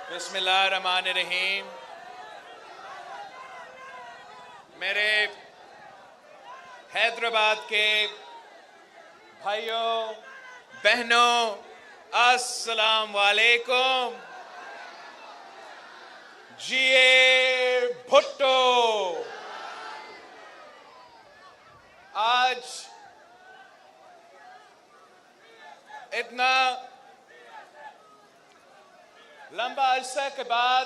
بسم اللہ الرحمن الرحیم۔ میرے حیدرآباد کے بھائیوں بہنوں السلام علیکم۔ جیے بھٹو۔ آج اتنا لمبا عرصہ کے بعد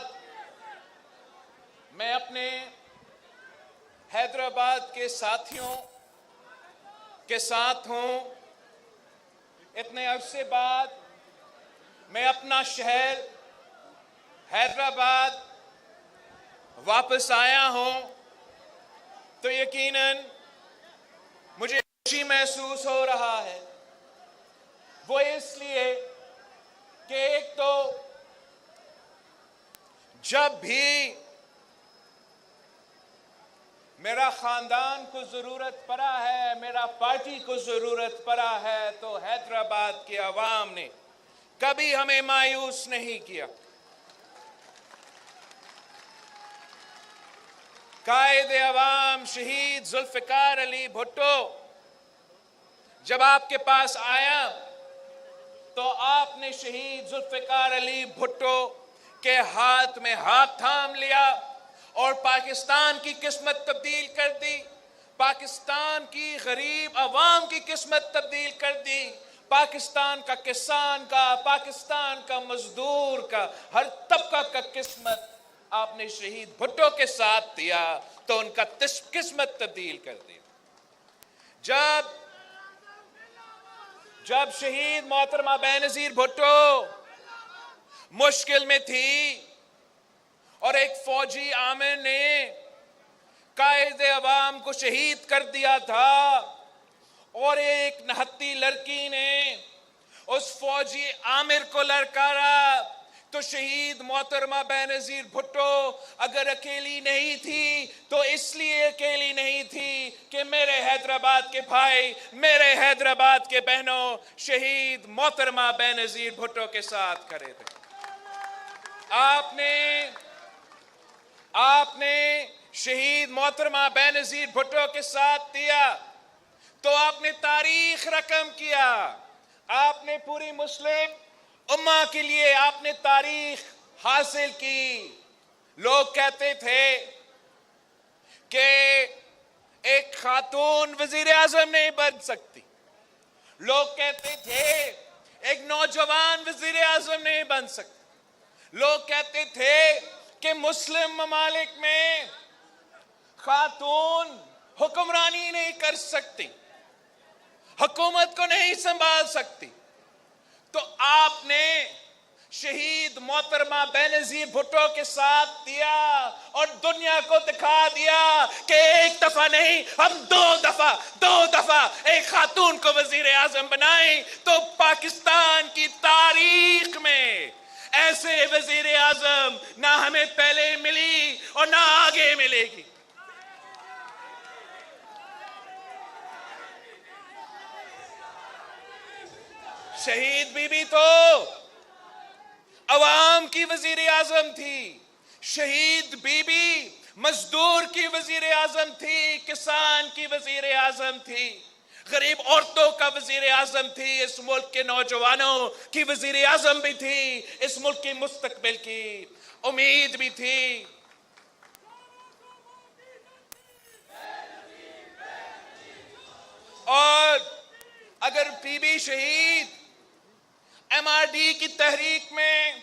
میں اپنے حیدرآباد کے ساتھیوں کے ساتھ ہوں۔ اتنے عرصے بعد میں اپنا شہر حیدرآباد واپس آیا ہوں تو یقیناً مجھے خوشی محسوس ہو رہا ہے۔ وہ اس لیے کہ ایک تو جب بھی میرا خاندان کو ضرورت پڑا ہے، میرا پارٹی کو ضرورت پڑا ہے تو حیدرآباد کی عوام نے کبھی ہمیں مایوس نہیں کیا۔ قائد عوام شہید ذوالفقار علی بھٹو جب آپ کے پاس آیا تو آپ نے شہید ذوالفقار علی بھٹو کے ہاتھ میں ہاتھ تھام لیا اور پاکستان کی قسمت تبدیل کر دی، پاکستان کی غریب عوام کی قسمت تبدیل کر دی، پاکستان کا کسان کا، پاکستان کا مزدور کا، ہر طبقہ کا قسمت آپ نے شہید بھٹو کے ساتھ دیا تو ان کا قسمت تبدیل کر دی۔ جب شہید محترمہ بینظیر بھٹو مشکل میں تھی اور ایک فوجی عامر نے قائد عوام کو شہید کر دیا تھا اور ایک نہتی لڑکی نے اس فوجی عامر کو للکارا تو شہید محترمہ بینظیر بھٹو اگر اکیلی نہیں تھی تو اس لیے اکیلی نہیں تھی کہ میرے حیدرآباد کے بھائی، میرے حیدرآباد کے بہنوں شہید محترمہ بینظیر بھٹو کے ساتھ کھڑے تھے۔ آپ نے شہید محترمہ بینظیر بھٹو کے ساتھ دیا تو آپ نے تاریخ رقم کیا، آپ نے پوری مسلم امہ کے لیے آپ نے تاریخ حاصل کی۔ لوگ کہتے تھے کہ ایک خاتون وزیر اعظم نہیں بن سکتی، لوگ کہتے تھے ایک نوجوان وزیر اعظم نہیں بن سکتی، لوگ کہتے تھے کہ مسلم ممالک میں خاتون حکمرانی نہیں کر سکتی، حکومت کو نہیں سنبھال سکتی۔ تو آپ نے شہید محترمہ بینظیر بھٹو کے ساتھ دیا اور دنیا کو دکھا دیا کہ ایک دفعہ نہیں، ہم دو دفعہ ایک خاتون کو وزیر اعظم بنائیں تو پاکستان کی تاریخ میں ایسے وزیر اعظم نہ ہمیں پہلے ملی اور نہ آگے ملے گی۔ شہید بی بی تو عوام کی وزیر اعظم تھی، شہید بی بی مزدور کی وزیر اعظم تھی، کسان کی وزیر اعظم تھی، غریب عورتوں کا وزیر اعظم تھی، اس ملک کے نوجوانوں کی وزیر اعظم بھی تھی، اس ملک کی مستقبل کی امید بھی تھی۔ اور اگر بی بی شہید ایم آر ڈی کی تحریک میں،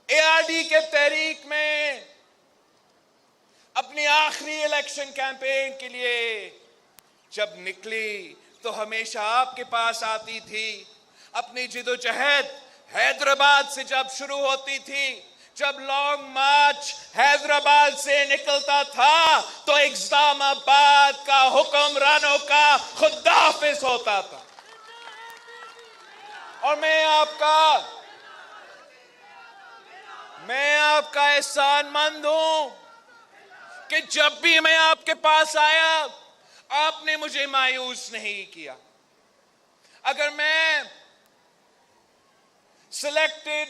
اے آر ڈی کے تحریک میں اپنی آخری الیکشن کیمپین کے لیے جب نکلی تو ہمیشہ آپ کے پاس آتی تھی۔ اپنی جدوجہد حیدرآباد سے جب شروع ہوتی تھی، جب لانگ مارچ حیدرآباد سے نکلتا تھا تو اسلام آباد کا حکمرانوں کا خداحافظ ہوتا تھا۔ اور میں آپ کا احسان مند ہوں کہ جب بھی میں آپ کے پاس آیا آپ نے مجھے مایوس نہیں کیا۔ اگر میں سلیکٹڈ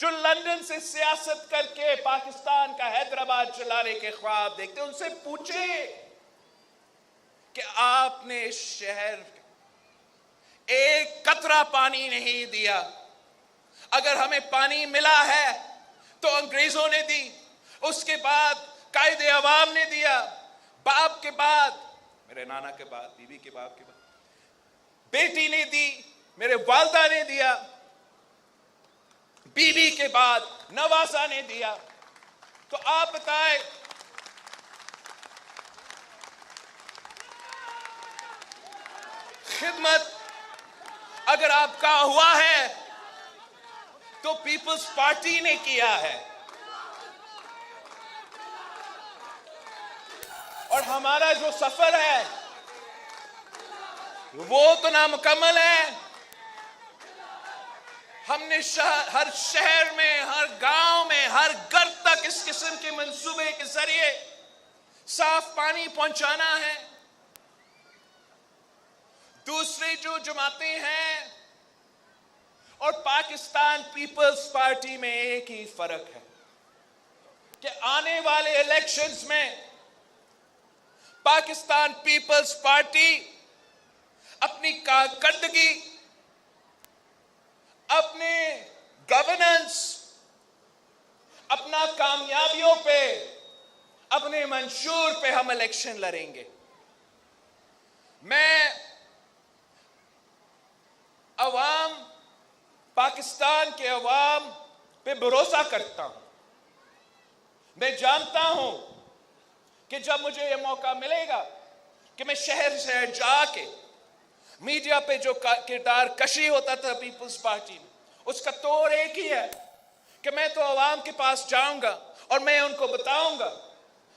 جو لندن سے سیاست کر کے پاکستان کا حیدرآباد چلانے کے خواب دیکھتے، ان سے پوچھیں کہ آپ نے اس شہر ایک قطرہ پانی نہیں دیا. اگر ہمیں پانی ملا ہے تو انگریزوں نے دی، اس کے بعد قائد عوام نے دیا، باپ کے بعد میرے نانا کے بعد، بیوی کے باپ کے بعد بیٹی نے دی، میرے والدہ نے دیا، بیوی کے بعد نوازہ نے دیا. تو آپ بتائیں خدمت اگر آپ کا ہوا ہے تو پیپلز پارٹی نے کیا ہے. اور ہمارا جو سفر ہے وہ تو نامکمل ہے. ہم نے ہر شہر میں، ہر گاؤں میں، ہر گھر تک اس قسم کے منصوبے کے ذریعے صاف پانی پہنچانا ہے. دوسری جو جماعتیں ہیں اور پاکستان پیپلز پارٹی میں ایک ہی فرق ہے کہ آنے والے الیکشنز میں پاکستان پیپلز پارٹی اپنی کارکردگی، اپنے گورننس، اپنا کامیابیوں پہ، اپنے منشور پہ ہم الیکشن لڑیں گے. میں عوام، پاکستان کے عوام پہ بھروسہ کرتا ہوں. میں جانتا ہوں کہ جب مجھے یہ موقع ملے گا کہ میں شہر شہر جا کے میڈیا پہ جو کردار کشی ہوتا تھا پیپلز پارٹی میں، اس کا طور ایک ہی ہے کہ میں تو عوام کے پاس جاؤں گا اور میں ان کو بتاؤں گا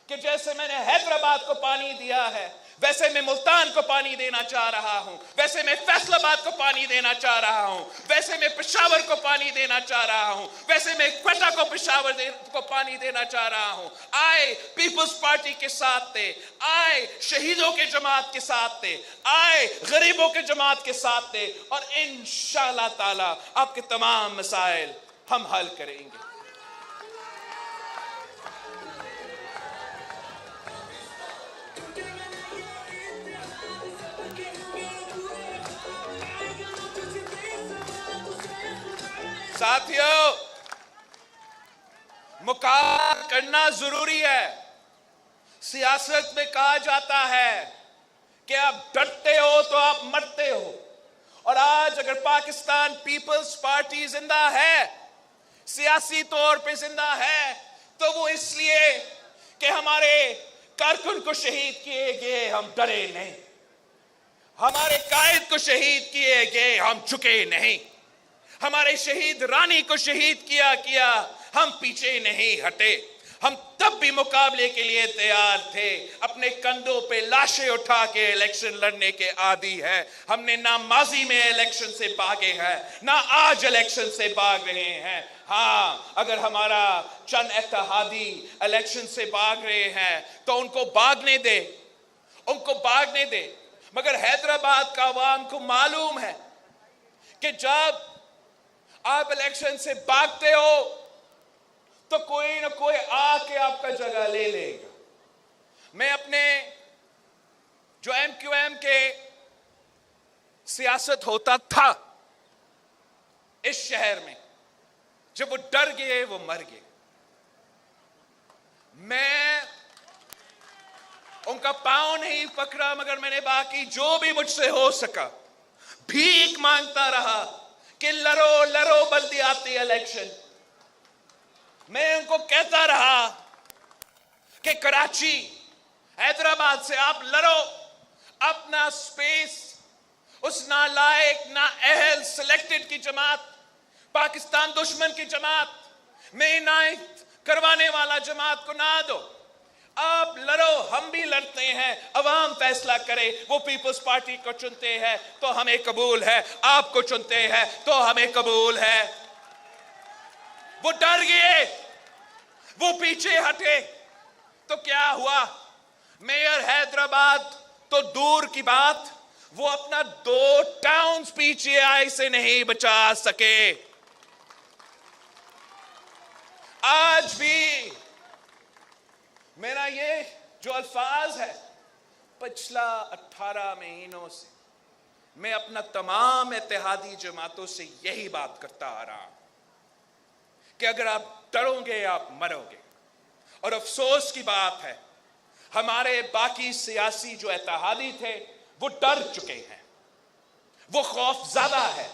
کہ جیسے میں نے حیدرآباد کو پانی دیا ہے، ویسے میں ملتان کو پانی دینا چاہ رہا ہوں، ویسے میں فیصل آباد کو پانی دینا چاہ رہا ہوں، ویسے میں پشاور کو پانی دینا چاہ رہا ہوں، ویسے میں کوئٹہ کو پشاور کو پانی دینا چاہ رہا ہوں. آئے پیپلز پارٹی کے ساتھ تھے، آئے شہیدوں کے جماعت کے ساتھ تھے، آئے غریبوں کے جماعت کے ساتھ تھے، اور انشاءاللہ تعالی آپ کے تمام مسائل ہم حل کریں گے. ساتھیو، مقابلہ کرنا ضروری ہے. سیاست میں کہا جاتا ہے کہ آپ ڈرتے ہو تو آپ مرتے ہو. اور آج اگر پاکستان پیپلز پارٹی زندہ ہے، سیاسی طور پہ زندہ ہے، تو وہ اس لیے کہ ہمارے کارکن کو شہید کیے گئے، ہم ڈرے نہیں. ہمارے قائد کو شہید کیے گئے، ہم جھکے نہیں. ہمارے شہید رانی کو شہید کیا ہم پیچھے نہیں ہٹے. ہم تب بھی مقابلے کے لیے تیار تھے. اپنے کندھوں پہ لاشیں اٹھا کے الیکشن لڑنے کے عادی ہے. ہم نے نہ ماضی میں الیکشن سے بھاگے ہیں، نہ آج الیکشن سے بھاگ رہے ہیں. ہاں، اگر ہمارا چند اتحادی الیکشن سے بھاگ رہے ہیں تو ان کو بھاگنے دے، ان کو بھاگنے دے. مگر حیدرآباد کا عوام کو معلوم ہے کہ جب آپ الیکشن سے بھاگتے ہو تو کوئی نہ کوئی آ کے آپ کا جگہ لے لے گا. میں اپنے جو ایم کیو ایم کے سیاست ہوتا تھا اس شہر میں، جب وہ ڈر گئے وہ مر گئے. میں ان کا پاؤں نہیں پکڑا، مگر میں نے باقی جو بھی مجھ سے ہو سکا بھیک مانگتا رہا کہ لڑو لڑو بلدیاتی الیکشن. میں ان کو کہتا رہا کہ کراچی، حیدرآباد سے آپ لڑو، اپنا سپیس اس نالائق، نااہل، سلیکٹڈ کی جماعت، پاکستان دشمن کی جماعت میں عنایت کروانے والا جماعت کو نہ دو. آپ لڑو، ہم بھی لڑتے ہیں. عوام فیصلہ کرے. وہ پیپلز پارٹی کو چنتے ہیں تو ہمیں قبول ہے، آپ کو چنتے ہیں تو ہمیں قبول ہے. وہ ڈر گئے، وہ پیچھے ہٹے تو کیا ہوا؟ میئر حیدرآباد تو دور کی بات، وہ اپنا 2 ٹاؤنز پی ٹی آئی سے نہیں بچا سکے. آج بھی میرا یہ جو الفاظ ہے پچھلا 18 مہینوں سے میں اپنا تمام اتحادی جماعتوں سے یہی بات کرتا آ رہا ہوں کہ اگر آپ ڈرو گے آپ مرو گے. اور افسوس کی بات ہے ہمارے باقی سیاسی جو اتحادی تھے وہ ڈر چکے ہیں, وہ خوف زدہ ہے,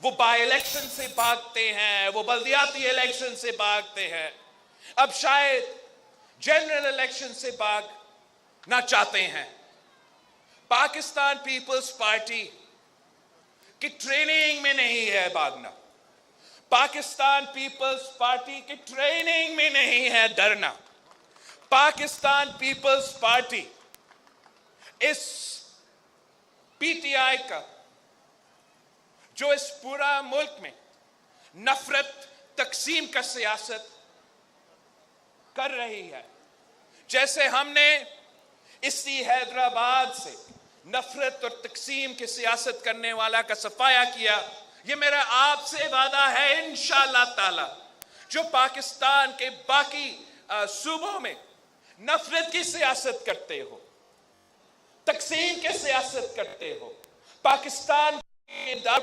وہ بائی الیکشن سے بھاگتے ہیں, وہ بلدیاتی الیکشن سے بھاگتے ہیں, اب شاید جنرل الیکشن سے بھاگنا چاہتے ہیں. پاکستان پیپلز پارٹی کی ٹریننگ میں نہیں ہے بھاگنا, پاکستان پیپلز پارٹی کی ٹریننگ میں نہیں ہے ڈرنا. پاکستان پیپلز پارٹی اس پی ٹی آئی کا جو اس پورا ملک میں نفرت تقسیم کا سیاست کر رہی ہے, جیسے ہم نے اسی حیدرآباد سے نفرت اور تقسیم کی سیاست کرنے والا کا صفایا کیا, یہ میرا آپ سے وعدہ ہے انشاءاللہ تعالی جو پاکستان کے باقی صوبوں میں نفرت کی سیاست کرتے ہو, تقسیم کی سیاست کرتے ہو,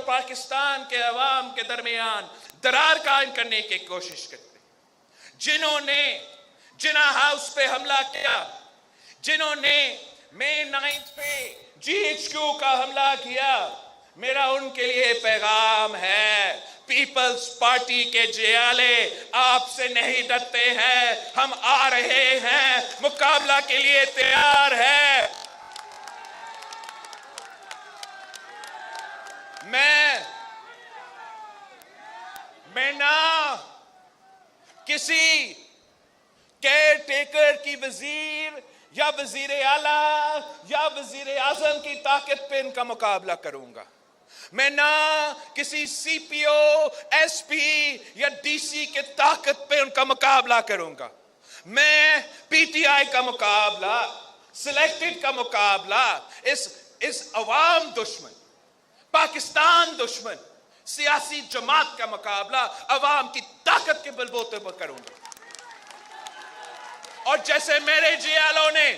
پاکستان کے عوام کے درمیان درار قائم کرنے کی کوشش کرتے, جنہوں نے جناح ہاؤس پہ حملہ کیا, جنہوں نے مئی 9 پہ جی ایچ کیو کا حملہ کیا, میرا ان کے لیے پیغام ہے پیپلز پارٹی کے جیالے آپ سے نہیں ڈرتے ہیں, ہم آ رہے ہیں, مقابلہ کے لیے تیار ہے. میں نہ کسی کیئر ٹیکر کی وزیر یا وزیر اعلیٰ یا وزیر اعظم کی طاقت پہ ان کا مقابلہ کروں گا, میں نہ کسی سی پی او ایس پی یا ڈی سی کے طاقت پہ ان کا مقابلہ کروں گا. میں پی ٹی آئی کا مقابلہ, سلیکٹڈ کا مقابلہ, اس عوام دشمن, پاکستان دشمن سیاسی جماعت کا مقابلہ عوام کی طاقت کے بلبوتے پر کروں گا. اور جیسے میرے جیالوں نے,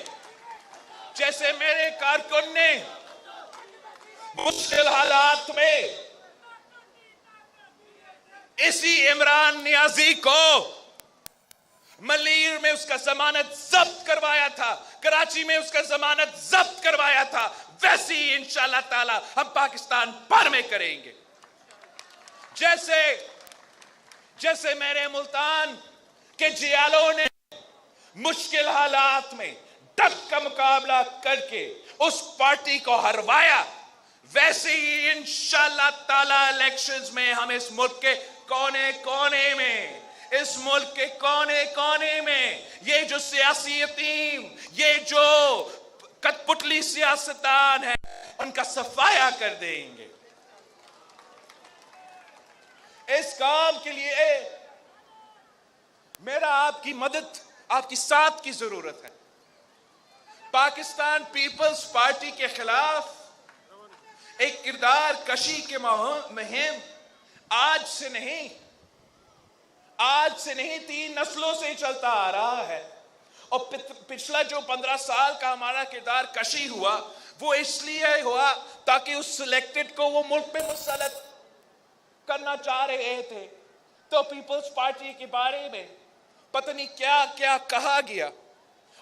جیسے میرے کارکن نے مشکل حالات میں اسی عمران نیازی کو ملیر میں اس کا ضمانت ضبط کروایا تھا, کراچی میں اس کا ضمانت ضبط کروایا تھا, ویسے ہی انشاءاللہ تعالی ہم پاکستان بھر میں کریں گے. جیسے میرے ملتان کے جیالوں نے مشکل حالات میں ڈٹ کا مقابلہ کر کے اس پارٹی کو ہروایا, ویسے ہی انشاءاللہ تعالی الیکشنز میں ہم اس ملک کے کونے کونے میں, اس ملک کے کونے کونے میں یہ جو سیاسی یتیم, یہ جو کٹ پتلی سیاستدان ہیں ان کا صفایا کر دیں گے. اس کام کے لیے میرا آپ کی مدد, آپ کی ساتھ کی ضرورت ہے. پاکستان پیپلز پارٹی کے خلاف ایک کردار کشی کے مہم آج سے نہیں 3 نسلوں سے چلتا آ رہا ہے. اور پچھلا جو 15 سال کا ہمارا کردار کشی ہوا وہ اس لیے ہوا تاکہ اس سلیکٹڈ کو وہ ملک پہ مسلط کرنا چاہ رہے تھے, تو پیپلز پارٹی کے بارے میں پتہ نہیں کیا کیا کہا گیا,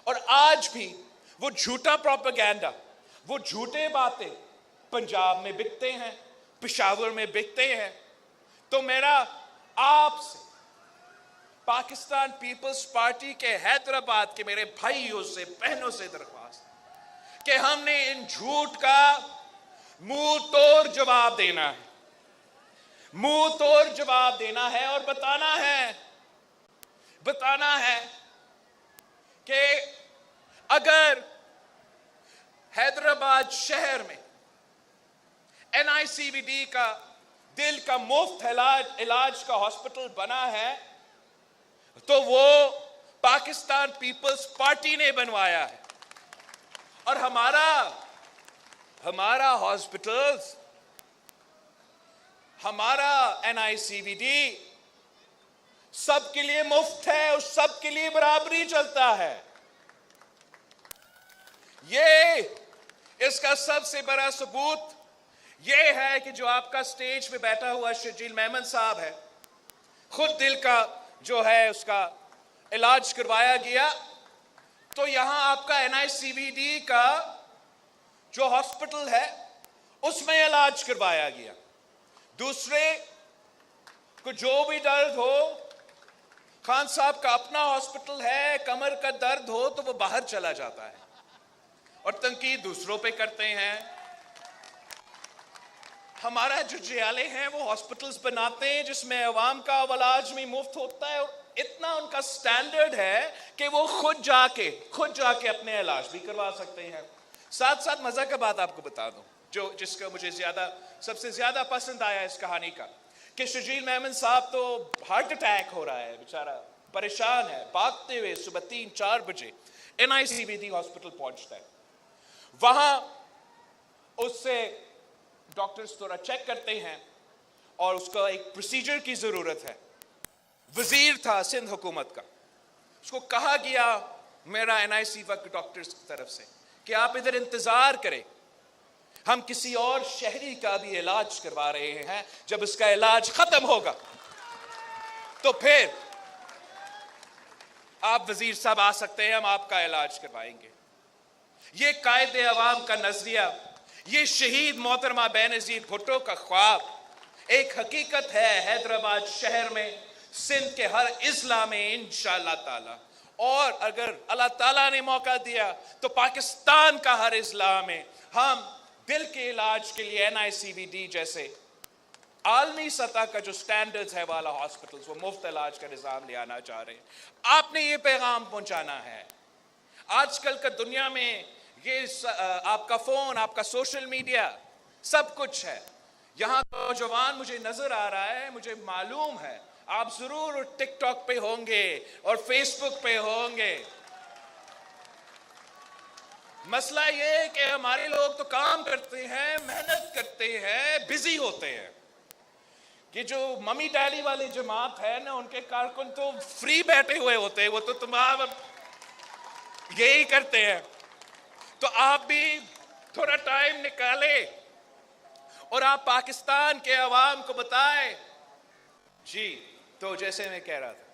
اور آج بھی وہ جھوٹا پروپیگنڈا, وہ جھوٹے باتیں پنجاب میں بکتے ہیں, پشاور میں بکتے ہیں. تو میرا آپ سے پاکستان پیپلز پارٹی کے حیدرآباد کے میرے بھائیوں سے بہنوں سے درخواست کہ ہم نے ان جھوٹ کا منہ توڑ جواب دینا ہے, منہ توڑ جواب دینا ہے اور بتانا ہے کہ اگر حیدرآباد شہر میں این آئی سی وی ڈی کا دل کا مفت علاج کا ہاسپٹل بنا ہے تو وہ پاکستان پیپلز پارٹی نے بنوایا ہے, اور ہمارا ہاسپٹلز, ہمارا این آئی سی وی ڈی سب کے لیے مفت ہے اور سب کے لیے برابری چلتا ہے. یہ اس کا سب سے بڑا ثبوت یہ ہے کہ جو آپ کا سٹیج پہ بیٹھا ہوا شرجیل میمن صاحب ہے, خود دل کا جو ہے اس کا علاج کروایا گیا, تو یہاں آپ کا NICVD کا جو ہاسپٹل ہے اس میں علاج کروایا گیا. دوسرے کو جو بھی درد ہو, خان صاحب کا اپنا ہاسپٹل ہے, کمر کا درد ہو تو وہ باہر چلا جاتا ہے اور تنقید دوسروں پہ کرتے ہیں. ہمارا جو جیالے ہیں وہ ہاسپٹلز بناتے ہیں جس میں عوام کا علاج بھی مفت ہوتا ہے, اور اتنا ان کا سٹینڈرڈ ہے کہ وہ خود جا کے اپنے علاج بھی کروا سکتے ہیں. ساتھ ساتھ مزہ کا بات آپ کو بتا دوں, جس کا مجھے سب سے زیادہ پسند آیا اس کہانی کا, کہ شرجیل میمن صاحب تو ہارٹ اٹیک ہو رہا ہے, بیچارہ پریشان ہے, بھاگتے ہوئے صبح 3-4 بجے NICVD ہاسپٹل پہنچتا ہے. وہاں اس سے ڈاکٹرز تھوڑا چیک کرتے ہیں اور اس کو ایک پروسیجر کی ضرورت ہے. وزیر تھا سندھ حکومت کا, اس کو کہا گیا میرا NICVD کے ڈاکٹرز کی طرف سے کہ آپ ادھر انتظار کریں, ہم کسی اور شہری کا بھی علاج کروا رہے ہیں, جب اس کا علاج ختم ہوگا تو پھر آپ وزیر صاحب آ سکتے ہیں, ہم آپ کا علاج کروائیں گے. یہ قائد عوام کا نظریہ, یہ شہید محترمہ بینظیر بھٹو کا خواب ایک حقیقت ہے حیدرآباد شہر میں, سندھ کے ہر اضلاع میں انشاءاللہ تعالی. اور اگر اللہ تعالیٰ نے موقع دیا تو پاکستان کا ہر اضلاع میں ہم دل کے علاج کے لیے NICVD جیسے عالمی سطح کا جو سٹینڈرڈز ہے والا ہاسپٹلز, وہ مفت علاج کا نظام لے آنا چاہ رہے ہیں. آپ نے یہ پیغام پہنچانا ہے. آج کل کا دنیا میں یہ آپ کا فون, آپ کا سوشل میڈیا, سب کچھ ہے. یہاں نوجوان مجھے نظر آ رہا ہے, مجھے معلوم ہے آپ ضرور ٹک ٹاک پہ ہوں گے اور فیس بک پہ ہوں گے. مسئلہ یہ ہے کہ ہمارے لوگ تو کام کرتے ہیں, محنت کرتے ہیں, بزی ہوتے ہیں. یہ جو ممی ڈیڈی والی جماعت ہے نا, ان کے کارکن تو فری بیٹھے ہوئے ہوتے ہیں, وہ تو تمام یہی کرتے ہیں. تو آپ بھی تھوڑا ٹائم نکالیں اور آپ پاکستان کے عوام کو بتائیں. جی, تو جیسے میں کہہ رہا تھا,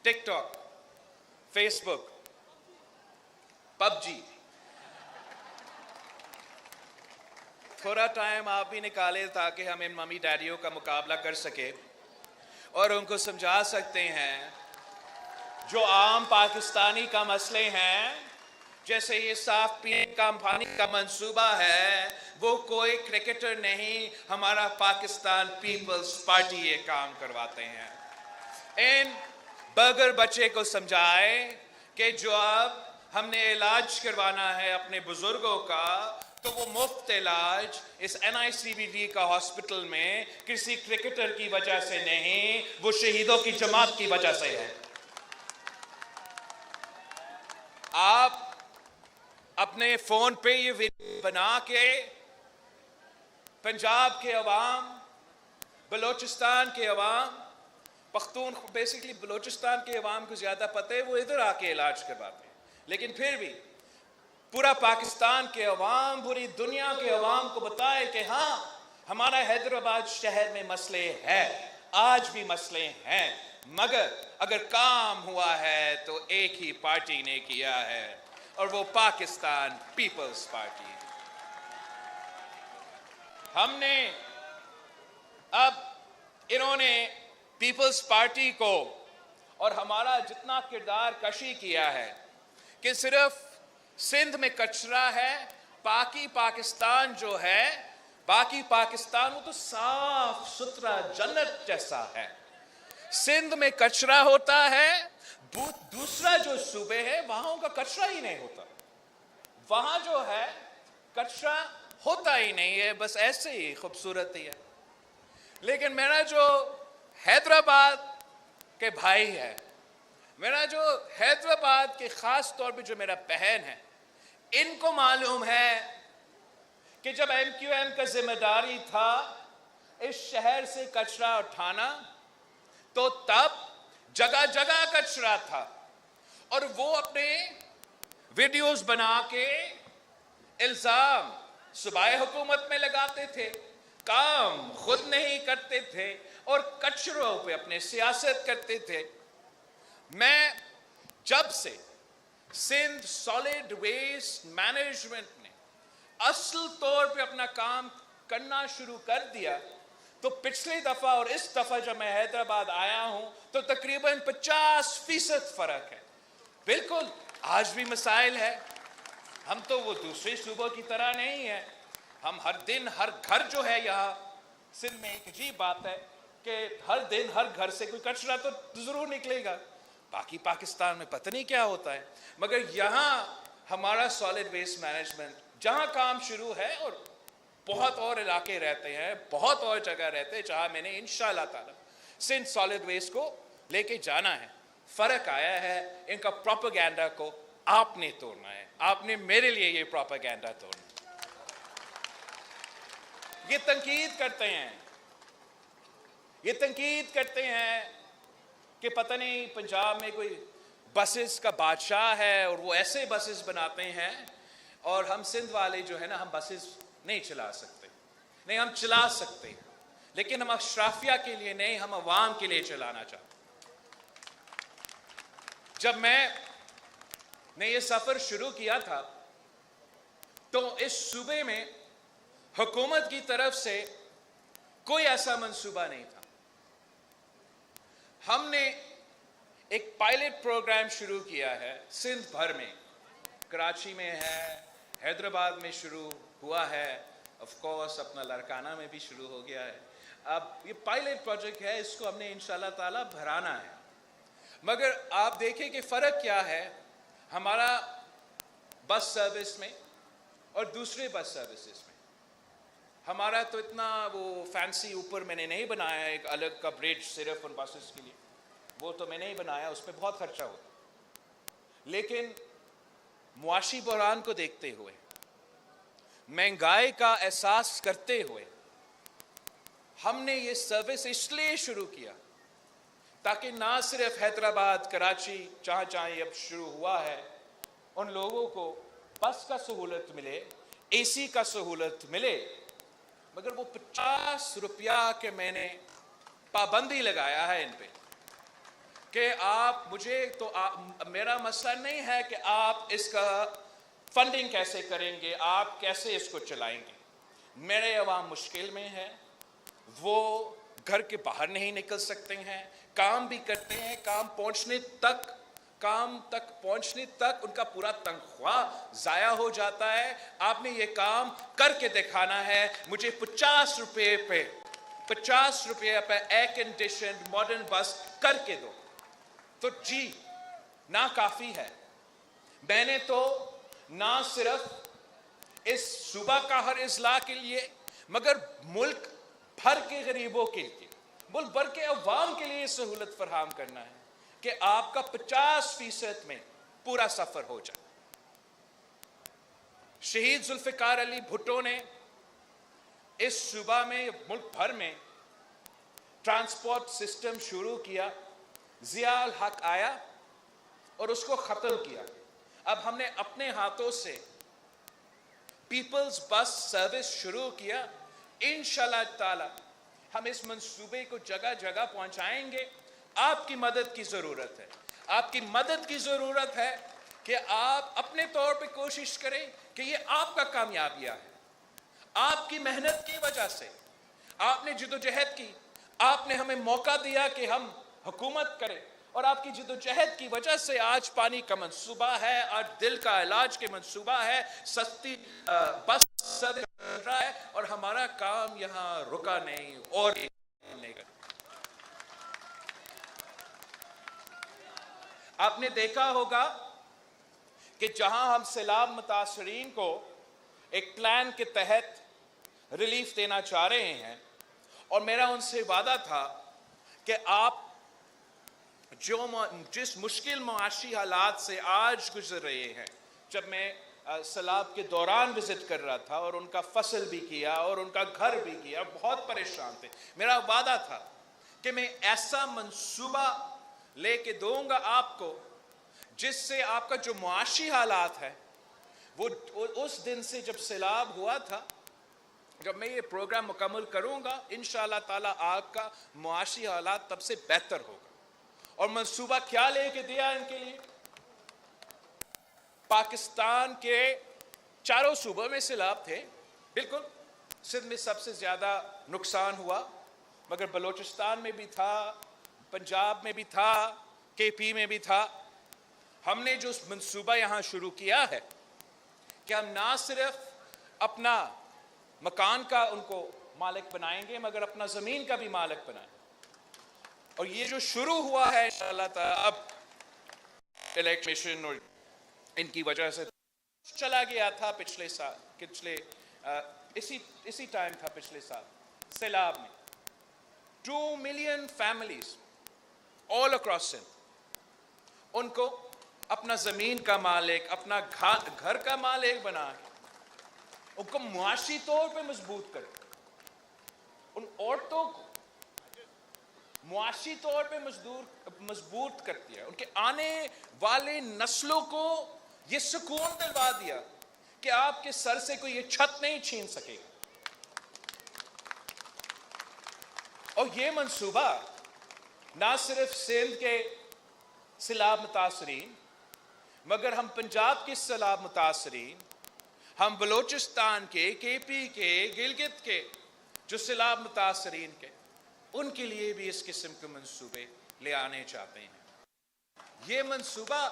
ٹک ٹاک, فیس بک, PUBG, تھوڑا ٹائم آپ بھی نکالیں تاکہ ہم ان ممی ڈیڈیوں کا مقابلہ کر سکے اور ان کو سمجھا سکتے ہیں جو عام پاکستانی کا مسئلے ہیں, جیسے یہ صاف پینے کا پانی کا منصوبہ ہے, وہ کوئی کرکٹر نہیں, ہمارا پاکستان پیپلز پارٹی یہ کام کرواتے ہیں. ان برگر بچے کو سمجھائے کہ جو اب ہم نے علاج کروانا ہے اپنے بزرگوں کا, تو وہ مفت علاج اس NICVD کا ہاسپٹل میں کسی کرکٹر کی وجہ سے نہیں, وہ شہیدوں کی جماعت کی وجہ سے ہے. آپ اپنے فون پہ یہ ویڈیو بنا کے پنجاب کے عوام, بلوچستان کے عوام, پختون بیسیکلی بلوچستان کے عوام کو زیادہ پتہ ہے, وہ ادھر آ کے علاج کرواتے ہیں, لیکن پھر بھی پورا پاکستان کے عوام, پوری دنیا کے عوام کو بتائے کہ ہاں ہمارا حیدرآباد شہر میں مسئلے ہیں, آج بھی مسئلے ہیں, مگر اگر کام ہوا ہے تو ایک ہی پارٹی نے کیا ہے, اور وہ پاکستان پیپلز پارٹی. ہم نے اب انہوں نے پیپلز پارٹی کو اور ہمارا جتنا کردار کشی کیا ہے کہ صرف سندھ میں کچرا ہے, باقی پاکستان جو ہے, باقی پاکستان وہ تو صاف ستھرا جنت جیسا ہے. سندھ میں کچرا ہوتا ہے, دوسرا جو صوبے ہے وہاں کا کچرا ہی نہیں ہوتا. وہاں جو ہے کچرا ہوتا ہی نہیں ہے, بس ایسے ہی خوبصورت ہی ہے. لیکن میرا جو حیدرآباد کے بھائی ہے, میرا جو حیدرآباد کے خاص طور پہ جو میرا بہن ہے, ان کو معلوم ہے کہ جب MQM کا ذمہ داری تھا اس شہر سے کچرا اٹھانا, تو تب جگہ جگہ کچرا تھا اور وہ اپنے ویڈیوز بنا کے الزام صوبائی حکومت میں لگاتے تھے، کام خود نہیں کرتے تھے اور کچروں پہ اپنے سیاست کرتے تھے۔ میں جب سے سندھ سالڈ ویسٹ مینجمنٹ نے اصل طور پہ اپنا کام کرنا شروع کر دیا تو پچھلی دفعہ اور اس دفعہ جب میں حیدرآباد آیا ہوں تو تقریباً 50% فرق ہے۔ بالکل آج بھی مسائل ہے، ہم تو وہ دوسرے صوبوں کی طرح نہیں ہیں، ہم ہر دن ہر گھر جو ہے یہاں سندھ میں ایک عجیب بات ہے کہ ہر دن ہر گھر سے کوئی کچرا تو ضرور نکلے گا، باقی پاکستان میں پتہ نہیں کیا ہوتا ہے، مگر یہاں ہمارا سالڈ ویسٹ مینجمنٹ جہاں کام شروع ہے اور بہت اور علاقے رہتے ہیں، بہت اور جگہ رہتے ہیں جہاں میں نے انشاءاللہ تعالی سندھ سالڈ ویسٹ کو لے کے جانا ہے۔ فرق آیا ہے، ان کا پروپیگنڈا کو آپ نے توڑنا ہے، آپ نے میرے لیے یہ پروپیگنڈا توڑنا ہے۔ یہ تنقید کرتے ہیں کہ پتہ نہیں پنجاب میں کوئی بسز کا بادشاہ ہے اور وہ ایسے بسز بناتے ہیں اور ہم سندھ والے جو ہے نا ہم بسز نہیں چلا سکتے۔ نہیں، ہم چلا سکتے ہیں لیکن ہم اشرافیہ کے لیے نہیں، ہم عوام کے لیے چلانا چاہتے ہیں۔ جب میں نے یہ سفر شروع کیا تھا تو اس صوبے میں حکومت کی طرف سے کوئی ایسا منصوبہ نہیں تھا۔ ہم نے ایک پائلٹ پروگرام شروع کیا ہے سندھ بھر میں، کراچی میں ہے، حیدرآباد میں شروع ہوا ہے، آف کورس اپنا لڑکانہ میں بھی شروع ہو گیا ہے۔ اب یہ پائلٹ پروجیکٹ ہے، اس کو ہم نے انشاءاللہ تعالی بھرانا ہے۔ مگر آپ دیکھیں کہ فرق کیا ہے ہمارا بس سروس میں اور دوسرے بس سروسز میں۔ ہمارا تو اتنا وہ فینسی اوپر میں نے نہیں بنایا ایک الگ کا برج صرف ان بسز کے لیے، وہ تو میں نہیں بنایا، اس پہ بہت خرچہ ہوتا، لیکن معاشی بحران کو دیکھتے ہوئے، مہنگائی کا احساس کرتے ہوئے ہم نے یہ سروس اس لیے شروع کیا تاکہ نہ صرف حیدرآباد، کراچی جہاں جہاں اب شروع ہوا ہے ان لوگوں کو بس کا سہولت ملے، اے سی کا سہولت ملے، مگر وہ 50 روپیہ کے میں نے پابندی لگایا ہے ان پہ کہ آپ مجھے تو میرا مسئلہ نہیں ہے کہ آپ اس کا فنڈنگ کیسے کریں گے، آپ کیسے اس کو چلائیں گے۔ میرے عوام مشکل میں ہیں، وہ گھر کے باہر نہیں نکل سکتے ہیں، کام بھی کرتے ہیں، کام تک پہنچنے تک ان کا پورا تنخواہ ضائع ہو جاتا ہے۔ آپ نے یہ کام کر کے دکھانا ہے، مجھے 50 روپے پہ ایئر کنڈیشنڈ ماڈرن بس کر کے دو۔ تو جی ناکافی ہے۔ میں نے تو نہ صرف اس صوبہ کا ہر اضلاع کے لیے مگر ملک بھر کے غریبوں کے لیے، ملک بھر کے عوام کے لیے سہولت فراہم کرنا ہے کہ آپ کا 50% میں پورا سفر ہو جائے۔ شہید ذوالفقار علی بھٹو نے اس صوبہ میں ملک بھر میں ٹرانسپورٹ سسٹم شروع کیا، ضیاء الحق آیا اور اس کو ختم کیا۔ اب ہم نے اپنے ہاتھوں سے پیپلز بس سروس شروع کیا، انشاءاللہ تعالی ہم اس منصوبے کو جگہ جگہ پہنچائیں گے۔ آپ کی مدد کی ضرورت ہے، آپ کی مدد کی ضرورت ہے کہ آپ اپنے طور پہ کوشش کریں کہ یہ آپ کا کامیابیہ ہے، آپ کی محنت کی وجہ سے، آپ نے جدوجہد کی، آپ نے ہمیں موقع دیا کہ ہم حکومت کریں اور آپ کی جدوجہد کی وجہ سے آج پانی کا منصوبہ ہے، آج دل کا علاج کے منصوبہ ہے، سستی بس سروس چل رہا ہے اور ہمارا کام یہاں رکا نہیں اور نہیں کرتا۔ آپ نے دیکھا ہوگا کہ جہاں ہم سیلاب متاثرین کو ایک پلان کے تحت ریلیف دینا چاہ رہے ہیں اور میرا ان سے وعدہ تھا کہ آپ جس مشکل معاشی حالات سے آج گزر رہے ہیں، جب میں سیلاب کے دوران وزٹ کر رہا تھا اور ان کا فصل بھی کیا اور ان کا گھر بھی کیا، بہت پریشان تھے، میرا وعدہ تھا کہ میں ایسا منصوبہ لے کے دوں گا آپ کو جس سے آپ کا جو معاشی حالات ہے وہ اس دن سے جب سیلاب ہوا تھا، جب میں یہ پروگرام مکمل کروں گا انشاءاللہ تعالیٰ آپ کا معاشی حالات تب سے بہتر ہوگا۔ اور منصوبہ کیا لے کے دیا ان کے لیے؟ پاکستان کے چاروں صوبوں میں سیلاب تھے، بالکل سندھ میں سب سے زیادہ نقصان ہوا، مگر بلوچستان میں بھی تھا، پنجاب میں بھی تھا، کے پی میں بھی تھا۔ ہم نے جو منصوبہ یہاں شروع کیا ہے کہ ہم نہ صرف اپنا مکان کا ان کو مالک بنائیں گے مگر اپنا زمین کا بھی مالک بنائیں گے۔ اور یہ جو شروع ہوا ہے انشاءاللہ تعالیٰ، اب الیکشن اور ان کی وجہ سے چلا گیا تھا پچھلے سال، اسی ٹائم تھا پچھلے سال سیلاب میں 2 million families all across Sindh, ان کو اپنا زمین کا مالک، اپنا گھر کا مالک بنا کے ان کو معاشی طور پہ مضبوط کرے، ان عورتوں کو معاشی طور پہ مضبوط کر دیا، ان کے آنے والے نسلوں کو یہ سکون دلوا دیا کہ آپ کے سر سے کوئی یہ چھت نہیں چھین سکے گا۔ اور یہ منصوبہ نہ صرف سندھ کے سیلاب متاثرین مگر ہم پنجاب کے سیلاب متاثرین، ہم بلوچستان کے، کے پی کے، گلگت کے جو سیلاب متاثرین کے، ان کے لیے بھی اس قسم کے منصوبے لے آنے چاہتے ہیں۔ یہ منصوبہ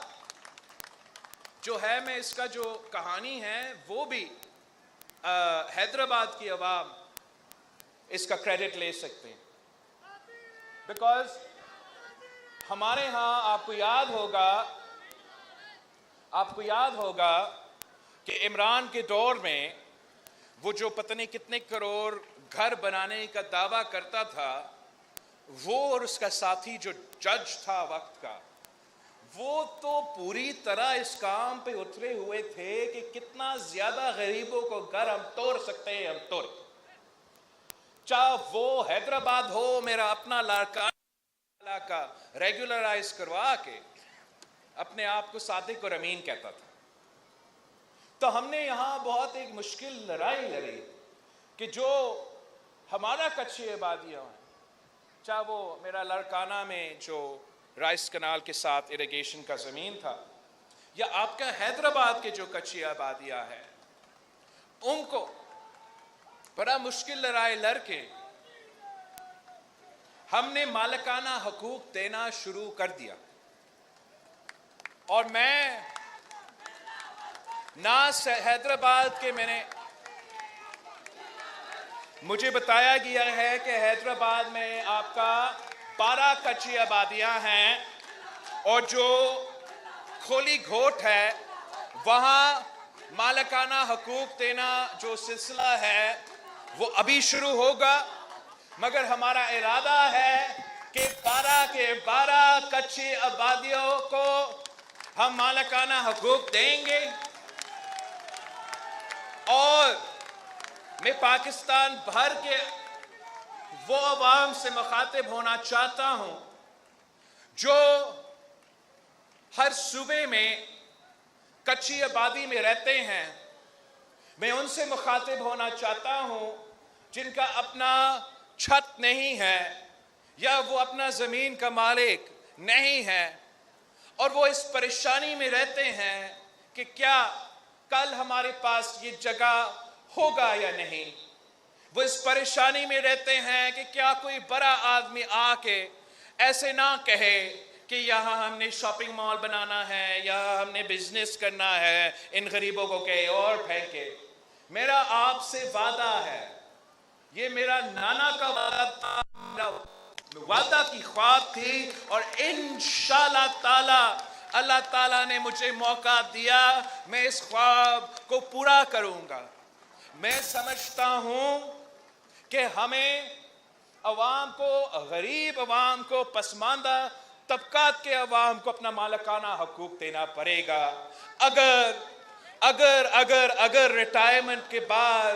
جو ہے، میں اس کا جو کہانی ہے وہ بھی حیدرآباد کی عوام اس کا کریڈٹ لے سکتے ہیں، بیکاز ہمارے ہاں آپ کو یاد ہوگا کہ عمران کے دور میں وہ جو پتہ نہیں کتنے کروڑ گھر بنانے کا دعویٰ کرتا تھا، وہ اور اس کا ساتھی جو جج تھا وقت کا، وہ تو پوری طرح اس کام پہ اترے ہوئے تھے کہ کتنا زیادہ غریبوں کو گھر ہم توڑ سکتے ہیں، ہم توڑ، چاہے وہ حیدرآباد ہو، میرا اپنا علاقہ ریگولرائز کروا کے اپنے آپ کو صادق اور امین کہتا تھا۔ تو ہم نے یہاں بہت ایک مشکل لڑائی لڑی کہ جو ہمارا کچھی آبادیاں ہیں، چاہے وہ میرا لاڑکانہ میں جو رائس کنال کے ساتھ اریگیشن کا زمین تھا، یا آپ کا حیدرآباد کے جو کچھی آبادیاں ہیں، ان کو بڑا مشکل لڑائی لڑ کے ہم نے مالکانہ حقوق دینا شروع کر دیا۔ اور میں نہ حیدرآباد کے، مجھے بتایا گیا ہے کہ حیدرآباد میں آپ کا 12 کچی آبادیاں ہیں، اور جو کھولی گھوٹ ہے وہاں مالکانہ حقوق دینا جو سلسلہ ہے وہ ابھی شروع ہوگا، مگر ہمارا ارادہ ہے کہ 12 کے 12 کچی آبادیوں کو ہم مالکانہ حقوق دیں گے۔ اور میں پاکستان بھر کے وہ عوام سے مخاطب ہونا چاہتا ہوں جو ہر صوبے میں کچی آبادی میں رہتے ہیں، میں ان سے مخاطب ہونا چاہتا ہوں جن کا اپنا چھت نہیں ہے یا وہ اپنا زمین کا مالک نہیں ہے، اور وہ اس پریشانی میں رہتے ہیں کہ کیا کل ہمارے پاس یہ جگہ ہوگا یا نہیں۔ وہ اس پریشانی میں رہتے ہیں کہ کیا کوئی بڑا آدمی آ کے ایسے نہ کہے کہ یہاں ہم نے شاپنگ مال بنانا ہے یا ہم نے بزنس کرنا ہے، ان غریبوں کو کہیں اور پھینکے۔ میرا آپ سے وعدہ ہے، یہ میرا نانا کا وعدہ تھا، میرا وعدہ کی خواب تھی، اور انشاءاللہ تعالی اللہ تعالیٰ نے مجھے موقع دیا، میں اس خواب کو پورا کروں گا۔ میں سمجھتا ہوں کہ ہمیں عوام کو، غریب عوام کو، پسماندہ طبقات کے عوام کو اپنا مالکانہ حقوق دینا پڑے گا۔ اگر ریٹائرمنٹ کے بعد